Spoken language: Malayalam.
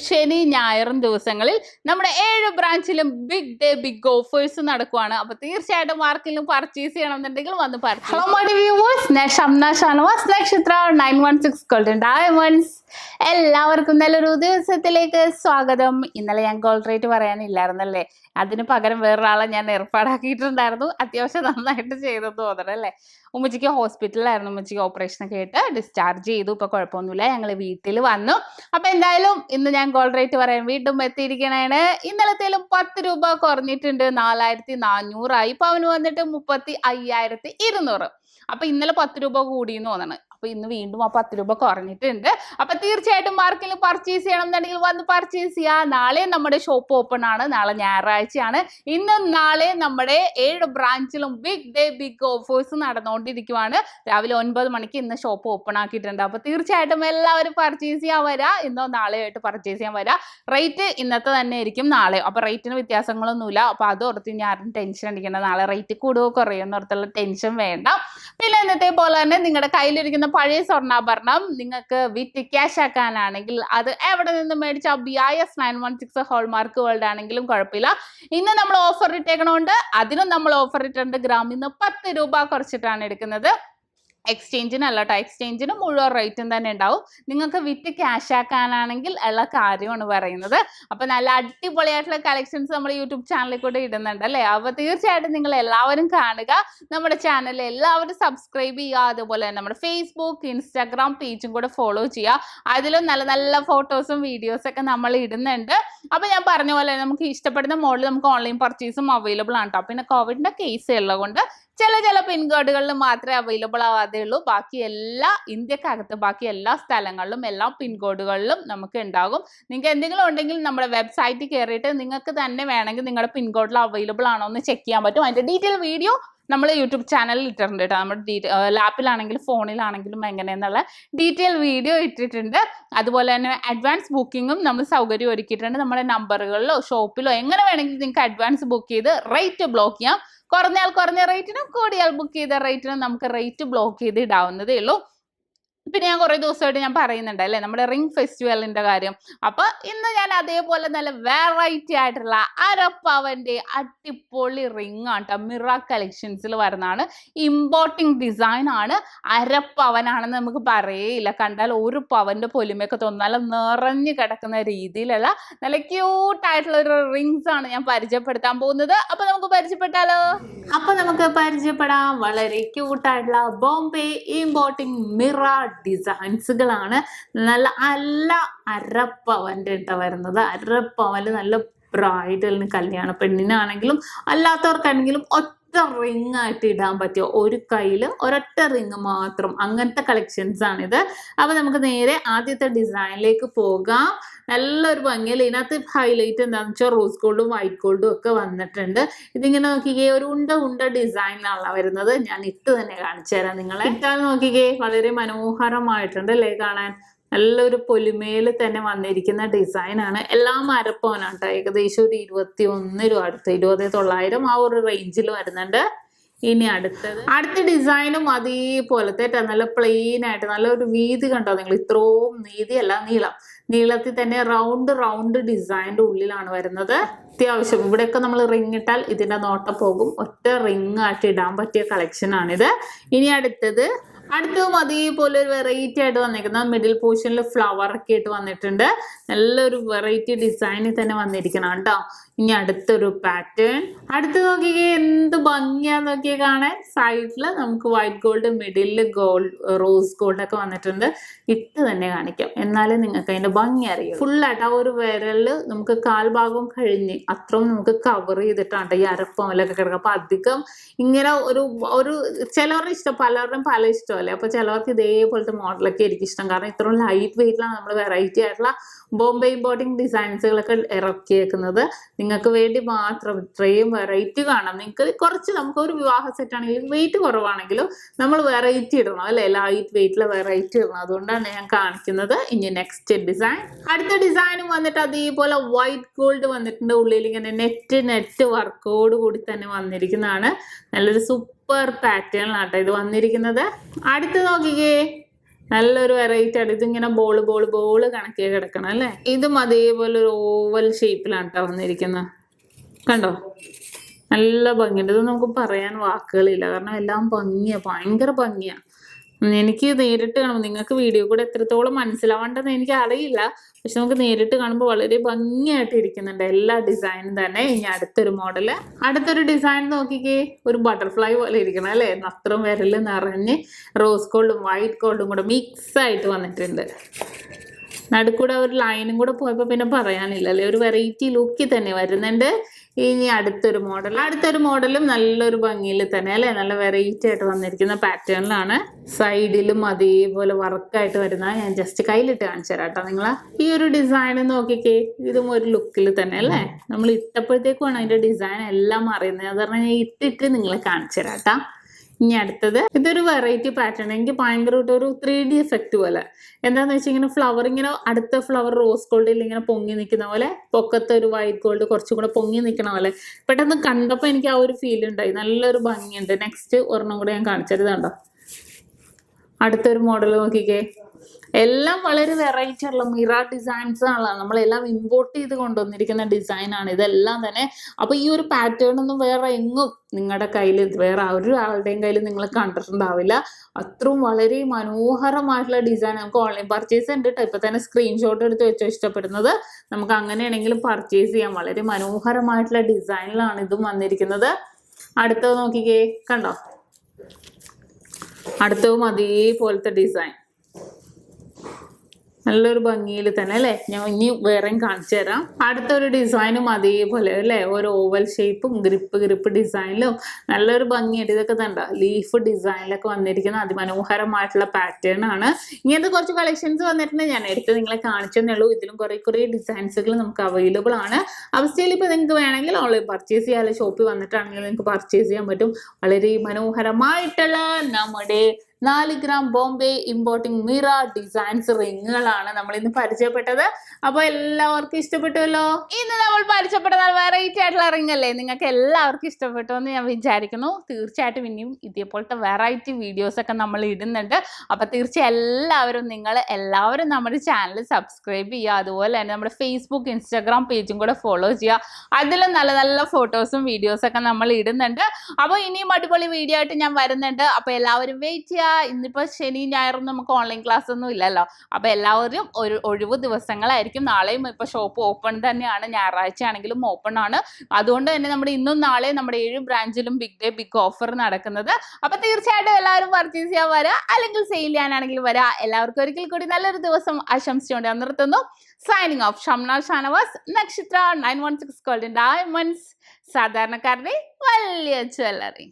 ശനി ഞായറും ദിവസങ്ങളിൽ നമ്മുടെ 7 ബ്രാഞ്ചിലും ബിഗ് ഡേ ബിഗ് ഓഫേഴ്സ് നടക്കുവാണ്. അപ്പൊ തീർച്ചയായിട്ടും ആർക്കെങ്കിലും പർച്ചേസ് ചെയ്യണമെന്നുണ്ടെങ്കിൽ വന്ന് പർച്ചേസ്. ഹലോ മൈ വ്യൂവേഴ്സ്, ഞാൻ ഷംന ഷാനവാസ്, നക്ഷത്ര 916 ഗോൾഡൻ ഡയമണ്ട്സ്. എല്ലാവർക്കും നല്ലൊരു ദിവസത്തിലേക്ക് സ്വാഗതം. ഇന്നലെ ഞാൻ ഗോൾഡ് റേറ്റ് പറയാനില്ലായിരുന്നല്ലേ, അതിന് പകരം വേറൊരാളെ ഞാൻ ഏർപ്പാടാക്കിയിട്ടുണ്ടായിരുന്നു. അത്യാവശ്യം നന്നായിട്ട് ചെയ്തെന്ന് തോന്നണം അല്ലേ. ഉമ്മച്ചിക്ക് ഹോസ്പിറ്റലിലായിരുന്നു, ഉമ്മച്ചിക്ക് ഓപ്പറേഷനൊക്കെ ആയിട്ട് ഡിസ്ചാർജ് ചെയ്തു. ഇപ്പൊ കുഴപ്പമൊന്നുമില്ല, ഞങ്ങൾ വീട്ടിൽ വന്നു. അപ്പൊ എന്തായാലും ഇന്ന് ഞാൻ ഗോൾഡ് റേറ്റ് പറയാൻ വീണ്ടും എത്തിയിരിക്കണേണ്. ഇന്നലത്തേലും 10 രൂപ കുറഞ്ഞിട്ടുണ്ട്, 4400 പവന് വന്നിട്ട് 35,200. അപ്പൊ ഇന്നലെ 10 രൂപ കൂടിയെന്ന് തോന്നണം. അപ്പൊ ഇന്ന് വീണ്ടും ആ 10 രൂപ കുറഞ്ഞിട്ടുണ്ട്. അപ്പൊ തീർച്ചയായിട്ടും മാർക്കിൽ പർച്ചേസ് ചെയ്യണം എന്നുണ്ടെങ്കിൽ വന്ന് പർച്ചേസ് ചെയ്യുക. നാളെ നമ്മുടെ ഷോപ്പ് ഓപ്പൺ ആണ്, നാളെ ഞായറാഴ്ചയാണ്. ഇന്നും നാളെ നമ്മുടെ 7 ബ്രാഞ്ചിലും ബിഗ് ഡേ ബിഗ് ഓഫേഴ്സ് നടന്നുകൊണ്ടിരിക്കുവാണ്. രാവിലെ 9 മണിക്ക് ഇന്ന് ഷോപ്പ് ഓപ്പൺ ആക്കിയിട്ടുണ്ട്. അപ്പൊ തീർച്ചയായിട്ടും എല്ലാവരും പർച്ചേസ് ചെയ്യാൻ വരാ. ഇന്നോ നാളെയായിട്ട് പർച്ചേസ് ചെയ്യാൻ വരാ. റേറ്റ് ഇന്നത്തെ തന്നെ ആയിരിക്കും നാളെ. അപ്പൊ റേറ്റിന് വ്യത്യാസങ്ങളൊന്നുമില്ല. അപ്പൊ അത് ഓർത്ത് ആരും ടെൻഷൻ അടിക്കേണ്ട, നാളെ റേറ്റ് കൂടുകയോ കുറയോ എന്നോർത്തുള്ള ടെൻഷൻ വേണ്ട. പിന്നെ ഇന്നത്തെ പോലെ തന്നെ നിങ്ങളുടെ കയ്യിലിരിക്കുന്ന പഴയ സ്വർണ്ണാഭരണം നിങ്ങൾക്ക് വിറ്റ് ക്യാഷ് ആക്കാനാണെങ്കിൽ അത് എവിടെ നിന്ന് മേടിച്ച BIS 916 ഹോൾമാർക്ക് വേൾഡ് ആണെങ്കിലും കുഴപ്പമില്ല. ഇന്ന് നമ്മൾ ഓഫർ ഇട്ടേക്കണോണ്ട് അതിനും നമ്മൾ ഓഫർ ഇട്ടുണ്ട്. ഗ്രാമിൽ നിന്ന് 10 രൂപ കുറച്ചിട്ടാണ് എടുക്കുന്നത്. എക്സ്ചേഞ്ചിനല്ല കേട്ടോ, എക്സ്ചേഞ്ചിന് മുഴുവൻ റേറ്റും തന്നെ ഉണ്ടാവും. നിങ്ങൾക്ക് വിറ്റ് ക്യാഷ് ആക്കാനാണെങ്കിൽ ഉള്ള കാര്യമാണ് പറയുന്നത്. അപ്പൊ നല്ല അടിപൊളിയായിട്ടുള്ള കളക്ഷൻസ് നമ്മുടെ യൂട്യൂബ് ചാനലിൽ കൂടെ ഇടുന്നുണ്ട് അല്ലേ. അപ്പൊ തീർച്ചയായിട്ടും നിങ്ങൾ എല്ലാവരും കാണുക, നമ്മുടെ ചാനൽ എല്ലാവരും സബ്സ്ക്രൈബ് ചെയ്യുക. അതുപോലെ തന്നെ നമ്മുടെ ഫേസ്ബുക്ക് ഇൻസ്റ്റാഗ്രാം പേജും കൂടെ ഫോളോ ചെയ്യുക. അതിലും നല്ല നല്ല ഫോട്ടോസും വീഡിയോസും ഒക്കെ നമ്മൾ ഇടുന്നുണ്ട്. അപ്പൊ ഞാൻ പറഞ്ഞ പോലെ നമുക്ക് ഇഷ്ടപ്പെടുന്ന മോഡൽ നമുക്ക് ഓൺലൈൻ പർച്ചേസും അവൈലബിൾ ആണ് കേട്ടോ. പിന്നെ കോവിഡിന്റെ കേസ് ഉള്ളതുകൊണ്ട് ചില പിൻകോഡുകളിൽ മാത്രമേ അവൈലബിൾ ആവാതെ ഉള്ളൂ. ബാക്കി എല്ലാ ഇന്ത്യക്കകത്ത് ബാക്കി എല്ലാ സ്ഥലങ്ങളിലും എല്ലാ പിൻകോഡുകളിലും നമുക്ക് ഉണ്ടാകും. നിങ്ങൾക്ക് എന്തെങ്കിലും ഉണ്ടെങ്കിൽ നമ്മുടെ വെബ്സൈറ്റിൽ കയറിയിട്ട് നിങ്ങൾക്ക് തന്നെ വേണമെങ്കിൽ നിങ്ങളുടെ പിൻകോഡിൽ അവൈലബിൾ ആണോ എന്ന് ചെക്ക് ചെയ്യാൻ പറ്റും. അതിന്റെ ഡീറ്റെയിൽ വീഡിയോ നമ്മൾ യൂട്യൂബ് ചാനലിൽ ഇട്ടിട്ടുണ്ട് കേട്ടോ. നമ്മുടെ ലാപ്പിലാണെങ്കിലും ഫോണിലാണെങ്കിലും എങ്ങനെയെന്നുള്ള ഡീറ്റെയിൽ വീഡിയോ ഇട്ടിട്ടുണ്ട്. അതുപോലെ തന്നെ അഡ്വാൻസ് ബുക്കിങ്ങും നമ്മൾ സൗകര്യം ഒരുക്കിയിട്ടുണ്ട്. നമ്മുടെ നമ്പറുകളിലോ ഷോപ്പിലോ എങ്ങനെ വേണമെങ്കിലും നിങ്ങൾക്ക് അഡ്വാൻസ് ബുക്ക് ചെയ്ത് റേറ്റ് ബ്ലോക്ക് ചെയ്യാം. കുറഞ്ഞാൽ കുറഞ്ഞ റേറ്റിനും കൂടിയാൽ ബുക്ക് ചെയ്ത റേറ്റിനും നമുക്ക് റേറ്റ് ബ്ലോക്ക് ചെയ്ത് ഇടാവുന്നതേ ഉള്ളൂ. പിന്നെ ഞാൻ കുറേ ദിവസമായിട്ട് ഞാൻ പറയുന്നുണ്ട് അല്ലേ നമ്മുടെ റിംഗ് ഫെസ്റ്റിവലിന്റെ കാര്യം. അപ്പൊ ഇന്ന് ഞാൻ അതേപോലെ നല്ല വെറൈറ്റി ആയിട്ടുള്ള അരപ്പവന്റെ അടിപൊളി റിംഗ് ആണ് കേട്ടോ. മിറ കളക്ഷൻസിൽ വരുന്നതാണ്. ഇമ്പോർട്ടിങ് ഡിസൈൻ ആണ്, അരപ്പവനാണെന്ന് നമുക്ക് പറയേയില്ല. കണ്ടാൽ ഒരു പവന്റെ പൊലിമയൊക്കെ തോന്നാൽ നിറഞ്ഞു കിടക്കുന്ന രീതിയിലുള്ള നല്ല ക്യൂട്ടായിട്ടുള്ള ഒരു റിങ്സ് ആണ് ഞാൻ പരിചയപ്പെടുത്താൻ പോകുന്നത്. അപ്പൊ നമുക്ക് പരിചയപ്പെട്ടാലോ? അപ്പൊ നമുക്ക് പരിചയപ്പെടാം. വളരെ ക്യൂട്ടായിട്ടുള്ള ബോംബെ ഇമ്പോർട്ടിങ് മിറ ഡിസൈൻസുകളാണ്. നല്ല അരപ്പവന്റെ വരുന്നത്. അരപ്പവന് നല്ല ബ്രൈഡലിന് കല്യാണ പെണ്ണിനാണെങ്കിലും അല്ലാത്തവർക്കാണെങ്കിലും ഒറ്റ റിംഗ് ആയിട്ട് ഇടാൻ പറ്റുമോ, ഒരു കയ്യിൽ ഒരൊറ്റ റിംഗ് മാത്രം, അങ്ങനത്തെ കളക്ഷൻസ് ആണിത്. അപ്പൊ നമുക്ക് നേരെ ആദ്യത്തെ ഡിസൈനിലേക്ക് പോകാം. നല്ലൊരു ഭംഗിയിൽ ഇതിനകത്ത് ഹൈലൈറ്റ് എന്താണെന്ന് വെച്ചാൽ റോസ് ഗോൾഡും വൈറ്റ് ഗോൾഡും ഒക്കെ വന്നിട്ടുണ്ട്. ഇതിങ്ങനെ നോക്കിക്കേ, ഒരു ഉണ്ട ഡിസൈനിലാണ് വരുന്നത്. ഞാൻ ഇട്ട് തന്നെ കാണിച്ചു തരാം നിങ്ങളെ. ഇട്ടാൽ നോക്കിക്കേ, വളരെ മനോഹരമായിട്ടുണ്ട് അല്ലേ കാണാൻ. നല്ലൊരു പൊലിമയിൽ തന്നെ വന്നിരിക്കുന്ന ഡിസൈനാണ്. എല്ലാം അരപ്പവനാണ് കേട്ടോ. ഏകദേശം ഒരു 21 രൂപ അടുത്ത് 20,900 ആ ഒരു റേഞ്ചിൽ വരുന്നുണ്ട്. ഇനി അടുത്ത ഡിസൈനും അതേപോലത്തെ നല്ല പ്ലെയിൻ ആയിട്ട് നല്ലൊരു വീതി കണ്ടോ നിങ്ങൾ. ഇത്രയും വീതിയല്ല, നീളത്തിൽ തന്നെ റൗണ്ട് ഡിസൈൻ്റെ ഉള്ളിലാണ് വരുന്നത്. അത്യാവശ്യം ഇവിടെയൊക്കെ നമ്മൾ റിങ് ഇട്ടാൽ ഇതിന്റെ നോട്ടം പോകും. ഒറ്റ റിങ് ആയിട്ട് ഇടാൻ പറ്റിയ കളക്ഷൻ ആണിത്. ഇനി അടുത്തതും അതേപോലെ ഒരു വെറൈറ്റി ആയിട്ട് വന്നിരിക്കുന്നത് മിഡിൽ പോർഷനിൽ ഫ്ലവർ ഒക്കെ ആയിട്ട് വന്നിട്ടുണ്ട്. നല്ലൊരു വെറൈറ്റി ഡിസൈനിൽ തന്നെ വന്നിരിക്കണം കേട്ടോ. ഇനി അടുത്തൊരു പാറ്റേൺ. അടുത്ത് നോക്കിയേ, എന്ത് ഭംഗിയാന്ന് നോക്കിയേ കാണാൻ. സൈഡിൽ നമുക്ക് വൈറ്റ് ഗോൾഡ്, മിഡിലിൽ റോസ് ഗോൾഡ് ഒക്കെ വന്നിട്ടുണ്ട്. ഇട്ട് തന്നെ കാണിക്കാം, എന്നാലും നിങ്ങൾക്ക് അതിന്റെ ഭംഗി അറിയാം. ഫുള്ളായിട്ട് ആ ഒരു വിരല് നമുക്ക് കാൽഭാഗം കഴിഞ്ഞ് അത്രയും നമുക്ക് കവർ ചെയ്തിട്ടാണ് ഈ അരപ്പമലൊക്കെ കിടക്കുക. അപ്പൊ അധികം ഇങ്ങനെ ഒരു ചിലവരുടെ ഇഷ്ടം, പലരുടെയും പല ഇഷ്ടമല്ലേ. അപ്പൊ ചിലവർക്ക് ഇതേപോലത്തെ മോഡലൊക്കെ എനിക്ക് ഇഷ്ടം. കാരണം ഇത്രയും ലൈറ്റ് വെയിറ്റിലാണ് നമ്മൾ വെറൈറ്റി ആയിട്ടുള്ള ബോംബെ ഇമ്പോർട്ടിംഗ് ഡിസൈൻസുകളൊക്കെ ഇറക്കിയേക്കുന്നത്. നിങ്ങൾക്ക് വേണ്ടി മാത്രം ഇത്രയും വെറൈറ്റി കാണാം. നിങ്ങൾക്ക് കുറച്ച് നമുക്കൊരു വിവാഹ സെറ്റ് ആണെങ്കിലും വെയിറ്റ് കുറവാണെങ്കിലും നമ്മൾ വെറൈറ്റി ഇടണം അല്ലേ, ലൈറ്റ് വെയിറ്റിലെ വെറൈറ്റി ഇടണം. അതുകൊണ്ടാണ് ഞാൻ കാണിക്കുന്നത്. ഇനി നെക്സ്റ്റ് ഡിസൈൻ. അടുത്ത ഡിസൈനും വന്നിട്ട് അതേപോലെ വൈറ്റ് ഗോൾഡ് വന്നിട്ടുണ്ട്. ഉള്ളിൽ ഇങ്ങനെ നെറ്റ് വർക്കോട് കൂടി തന്നെ വന്നിരിക്കുന്നതാണ്. നല്ലൊരു സൂപ്പർ പാറ്റേണിലാട്ടോ ഇത് വന്നിരിക്കുന്നത്. അടുത്ത് നോക്കിക്കേ, നല്ലൊരു വെറൈറ്റി ആണ്. ഇതിങ്ങനെ ബോള് കണക്കി കിടക്കണം അല്ലേ. ഇതും അതേപോലെ ഒരു ഓവൽ ഷേപ്പിലാണ് കേട്ടോ വന്നിരിക്കുന്നത്. കണ്ടോ, നല്ല ഭംഗിയുണ്ട്. ഇത് നമുക്ക് പറയാൻ വാക്കുകളില്ല, കാരണം എല്ലാം ഭംഗിയാണ്, ഭയങ്കര ഭംഗിയാണ്. എനിക്ക് നേരിട്ട് കാണുമ്പോൾ, നിങ്ങൾക്ക് വീഡിയോ കൂടെ എത്രത്തോളം മനസ്സിലാവേണ്ടതെന്ന് എനിക്ക് അറിയില്ല, പക്ഷെ നമുക്ക് നേരിട്ട് കാണുമ്പോൾ വളരെ ഭംഗിയായിട്ട് ഇരിക്കുന്നുണ്ട് എല്ലാ ഡിസൈനും തന്നെ. ഇനി അടുത്തൊരു ഡിസൈൻ നോക്കിക്കേ, ഒരു ബട്ടർഫ്ലൈ പോലെ ഇരിക്കണം അല്ലേ. അത്രയും വിരൽ നിറഞ്ഞ് റോസ് ഗോൾഡും വൈറ്റ് ഗോൾഡും കൂടെ മിക്സ് ആയിട്ട് വന്നിട്ടുണ്ട്. നടുക്കൂടെ ഒരു ലൈനും കൂടെ പോയപ്പോൾ പിന്നെ പറയാനില്ല അല്ലേ, ഒരു വെറൈറ്റി ലുക്കിൽ തന്നെ വരുന്നുണ്ട്. ഇനി അടുത്തൊരു മോഡലും നല്ലൊരു ഭംഗിയിൽ തന്നെ അല്ലേ, നല്ല വെറൈറ്റി ആയിട്ട് വന്നിരിക്കുന്ന പാറ്റേണിലാണ്. സൈഡിലും അതേപോലെ വർക്കായിട്ട് വരുന്ന, ഞാൻ ജസ്റ്റ് കയ്യിലിട്ട് കാണിച്ചു തരാം കേട്ടോ നിങ്ങളെ. ഈ ഒരു ഡിസൈൻ നോക്കിക്കേ, ഇതും ഒരു ലുക്കിൽ തന്നെ അല്ലേ. നമ്മൾ ഇട്ടപ്പോഴത്തേക്കുമാണ് അതിന്റെ ഡിസൈൻ എല്ലാം അറിയുന്നത്. അത് പറഞ്ഞാൽ ഞാൻ ഇട്ടിട്ട് നിങ്ങളെ കാണിച്ചു തരാം കേട്ടോ. ഇനി അടുത്തത്, ഇതൊരു വെറൈറ്റി പാറ്റേൺ. എനിക്ക് ഭയങ്കരമായിട്ട് ഒരു 3D എഫക്റ്റ് പോലെ. എന്താന്ന് വെച്ചാൽ ഇങ്ങനെ ഫ്ലവർ, ഇങ്ങനെ അടുത്ത ഫ്ലവർ റോസ് ഗോൾഡിൽ ഇങ്ങനെ പൊങ്ങി നിൽക്കുന്ന പോലെ, പൊക്കത്തെ ഒരു വൈറ്റ് ഗോൾഡ് കുറച്ചും കൂടെ പൊങ്ങി നിൽക്കണ പോലെ പെട്ടെന്ന് കണ്ടപ്പോൾ എനിക്ക് ആ ഒരു ഫീൽ ഉണ്ടായി. നല്ലൊരു ഭംഗിയുണ്ട്. നെക്സ്റ്റ് ഒരെണ്ണം കൂടെ ഞാൻ കാണിച്ചത് കണ്ടോ. അടുത്തൊരു മോഡൽ നോക്കിക്കേ, എല്ലാം വളരെ വെറൈറ്റി ഉള്ള മിറ ഡിസൈൻസ് ആണ്. നമ്മളെല്ലാം ഇമ്പോർട്ട് ചെയ്ത് കൊണ്ടുവന്നിരിക്കുന്ന ഡിസൈനാണ് ഇതെല്ലാം തന്നെ. അപ്പോൾ ഈ ഒരു പാറ്റേൺ ഒന്നും വേറെ എങ്ങും നിങ്ങളുടെ കയ്യിൽ, വേറെ ഒരാളുടെയും കയ്യിൽ നിങ്ങൾ കണ്ടിട്ടുണ്ടാവില്ല. അത്രയും വളരെ മനോഹരമായിട്ടുള്ള ഡിസൈൻ. നമുക്ക് ഓൺലൈൻ പർച്ചേസ് ഉണ്ട് കേട്ടോ. ഇപ്പം തന്നെ സ്ക്രീൻഷോട്ട് എടുത്ത് വെച്ചോ ഇഷ്ടപ്പെടുന്നത്. നമുക്ക് അങ്ങനെയാണെങ്കിലും പർച്ചേസ് ചെയ്യാം. വളരെ മനോഹരമായിട്ടുള്ള ഡിസൈനിലാണ് ഇതും വന്നിരിക്കുന്നത്. അടുത്തത് നോക്കിക്കേ, കണ്ടോ, അടുത്തതും അതേപോലത്തെ ഡിസൈൻ, നല്ലൊരു ഭംഗിയിൽ തന്നെ അല്ലേ. ഞാൻ ഇനി വേറെയും കാണിച്ചു തരാം. അടുത്തൊരു ഡിസൈനും അതേപോലെ അല്ലേ, ഒരു ഓവൽ ഷേപ്പും ഗ്രിപ്പ് ഡിസൈനിലും നല്ലൊരു ഭംഗിയായിട്ട്. ഇതൊക്കെ തന്നെ ലീഫ് ഡിസൈനിലൊക്കെ വന്നിരിക്കുന്ന അതിമനോഹരമായിട്ടുള്ള പാറ്റേൺ ആണ്. ഇങ്ങനത്തെ കുറച്ച് കളക്ഷൻസ് വന്നിട്ടുണ്ട്, ഞാൻ എടുത്ത് നിങ്ങളെ കാണിച്ചെന്നേ ഉള്ളൂ. ഇതിലും കുറേ ഡിസൈൻസുകൾ നമുക്ക് അവൈലബിൾ ആണ്. അവസ്ഥയിൽ ഇപ്പോൾ നിങ്ങൾക്ക് വേണമെങ്കിൽ ഓൺലൈൻ പർച്ചേസ് ചെയ്യാൻ, ഷോപ്പിൽ വന്നിട്ടാണെങ്കിൽ നിങ്ങൾക്ക് പർച്ചേസ് ചെയ്യാൻ പറ്റും. വളരെ മനോഹരമായിട്ടുള്ള നമ്മുടെ 4 ഗ്രാം ബോംബെ ഇമ്പോർട്ടിംഗ് മിറ ഡിസൈൻസ് റിങ്ങുകളാണ് നമ്മൾ ഇന്ന് പരിചയപ്പെട്ടത്. അപ്പോൾ എല്ലാവർക്കും ഇഷ്ടപ്പെട്ടുവല്ലോ. ഇന്ന് നമ്മൾ പരിചയപ്പെട്ട വെറൈറ്റി ആയിട്ടുള്ള റിങ് അല്ലേ, നിങ്ങൾക്ക് എല്ലാവർക്കും ഇഷ്ടപ്പെട്ടു എന്ന് ഞാൻ വിചാരിക്കുന്നു. തീർച്ചയായിട്ടും ഇനിയും ഇതേപോലത്തെ വെറൈറ്റി വീഡിയോസ് ഒക്കെ നമ്മൾ ഇടുന്നുണ്ട്. അപ്പോൾ തീർച്ചയായും നിങ്ങൾ എല്ലാവരും നമ്മുടെ ചാനൽ സബ്സ്ക്രൈബ് ചെയ്യുക. അതുപോലെ തന്നെ നമ്മുടെ ഫേസ്ബുക്ക് ഇൻസ്റ്റാഗ്രാം പേജും കൂടെ ഫോളോ ചെയ്യുക. അതിലും നല്ല നല്ല ഫോട്ടോസും വീഡിയോസൊക്കെ നമ്മൾ ഇടുന്നുണ്ട്. അപ്പോൾ ഇനിയും അടിപൊളി വീഡിയോ ആയിട്ട് ഞാൻ വരുന്നുണ്ട്. അപ്പോൾ എല്ലാവരും വെയിറ്റ് ചെയ്യുക. ഇന്നിപ്പോൾ ശനി ഞായറും നമുക്ക് ഓൺലൈൻ ക്ലാസ് ഒന്നും ഇല്ലല്ലോ. അപ്പോൾ എല്ലാവരും ഒരു ഒഴിവ് ദിവസങ്ങളായിരിക്കും. നാളെയും ഇപ്പോൾ ഷോപ്പ് ഓപ്പൺ തന്നെയാണ്, ഞായറാഴ്ച ആണെങ്കിലും ഓപ്പൺ ആണ്. അതുകൊണ്ട് തന്നെ നമ്മുടെ ഇന്നും നാളെയും നമ്മുടെ 7 ബ്രാഞ്ചിലും ബിഗ് ഡേ ബിഗ് ഓഫർ നടക്കുന്നത്. അപ്പോൾ തീർച്ചയായിട്ടും എല്ലാവരും പർച്ചേസ് ചെയ്യാൻ വരിക, അല്ലെങ്കിൽ സെയിൽ ചെയ്യാനാണെങ്കിൽ വരിക. എല്ലാവർക്കും ഒരിക്കൽ കൂടി നല്ലൊരു ദിവസം ആശംസിച്ചുകൊണ്ട് നിർത്തുന്നു. സൈനിങ് ഓഫ്, ഷംന ഷാനവാസ്, നക്ഷത്ര 916 ഗോൾഡൻ ഡയമണ്ട്സ്, സാധാരണക്കാരുടെ വലിയ ജ്വല്ലറി.